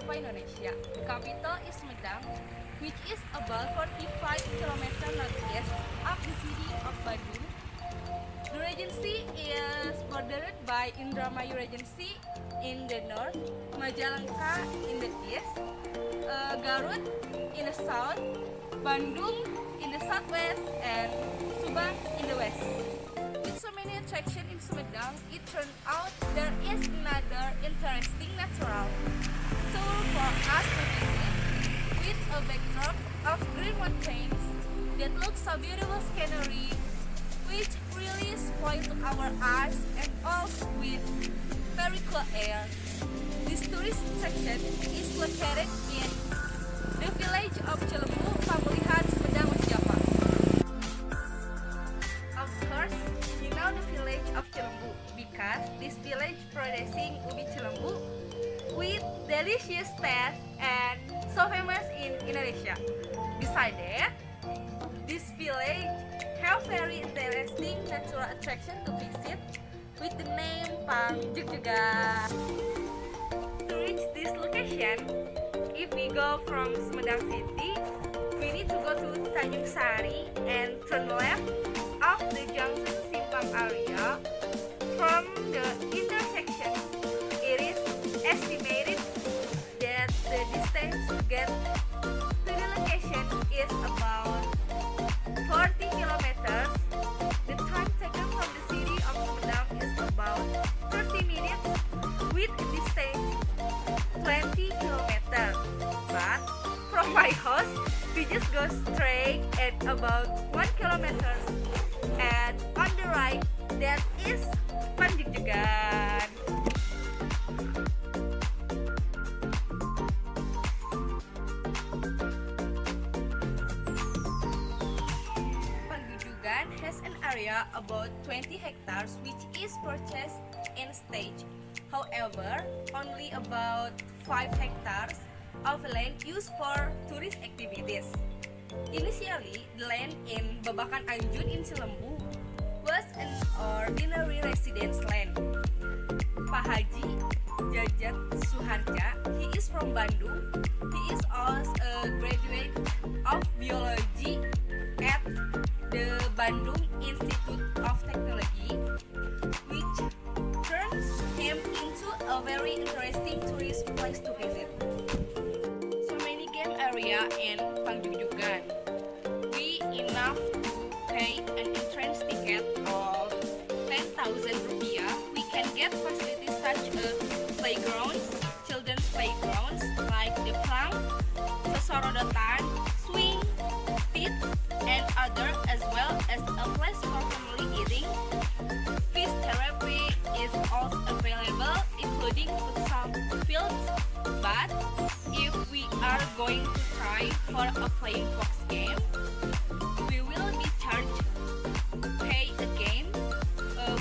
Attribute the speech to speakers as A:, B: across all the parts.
A: Eropa Indonesia. The capital is Medan, which is about 45 km northeast of the city of Bandung. The regency is bordered by Indramayu Regency in the north, Majalengka in the east, Garut in the south, Bandung in the southwest, and Subang in the west. With so many attractions in Sumedang, it turned out there is another interesting natural tour for us to visit, with a backdrop of green mountains that look so beautiful scenery, which really spoil to our eyes, and also with very cool air. This tourist attraction is located in the village of Cilembu, Pamulihan, Sumedang, West Java. Of course, you know the village of Cilembu because this village producing ubi Cilembu with delicious taste and so famous in Indonesia. Besides that, this village have very interesting natural attraction to visit with the name Pangjugjugan. To reach this location, if we go from Sumedang City, we need to go to Tanjung Sari and turn left off the junction Simpang area. From the intersection, it is estimated that the distance to get to the location is about 40 kilometers. The time taken from the city of Sumedang is about 30 minutes with a distance 20 kilometers. But from my house, we just go straight at about 1 kilometer, and on the right, that is Pangjugjugan. Pangjugjugan has an area about 20 hectares which is purchased in stage. However, only about 5 hectares of land used for tourist activities. Initially, the land in Babakan Anjun in Cilembu was an ordinary residence land. Pak Haji Jajat Suharja, he is from Bandung. He is also a graduate of biology at the Bandung Institute of Technology, which turns him into a very interesting tourist place to visit. So many game area in Pangjugjugan. We enough to pay an entrance ticket of 10,000 rupiah. We can get facilities such as playgrounds, children's playgrounds like the playground, sesorodotan, swing, speed, and other, as well as a place for family eating. Fish therapy is also available, including futsal fields. But if we are going to try for a playing box game, we will be charged pay a game,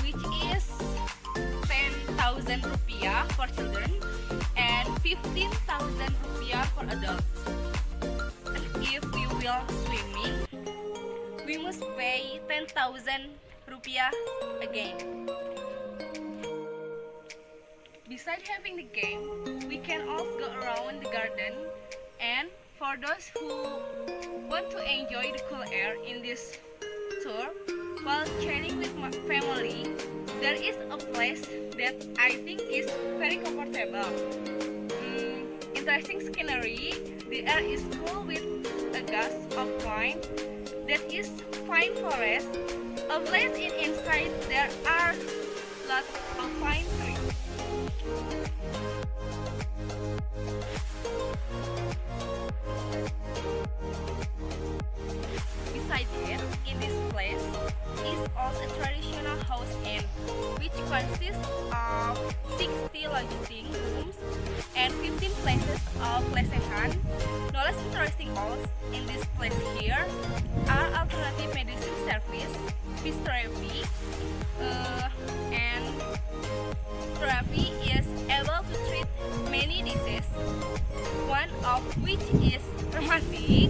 A: which is 10,000 rupiah for children and 15,000 rupiah for adults. And if we will swimming, we must pay 10,000 rupiah again. Besides having the game, we can also go around the garden, and for those who want to enjoy the cool air in this tour while chatting with my family, there is a place that I think is very comfortable. Interesting scenery, the air is cool with a gust of wind that is pine forest. A place inside there are lots of pine trees. Besides it, in this place is also a traditional house inn, which consists of 60 lodging rooms and 15 places of lesehan. No less interesting also in this place here are alternative medicine service, fish therapy, and therapy is able to treat many diseases, one of which is rheumatic.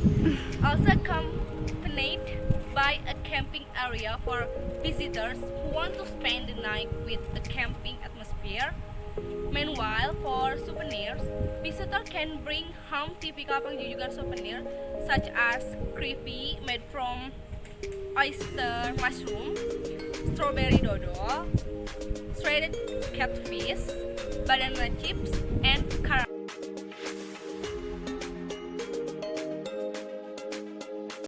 A: Also accompanied by a camping area for visitors who want to spend the night with a camping atmosphere. Meanwhile, for souvenirs, visitors can bring home typical Pangjugjugan souvenirs such as creepy made from oyster mushroom, strawberry dodol, shredded catfish, banana chips, and caramel.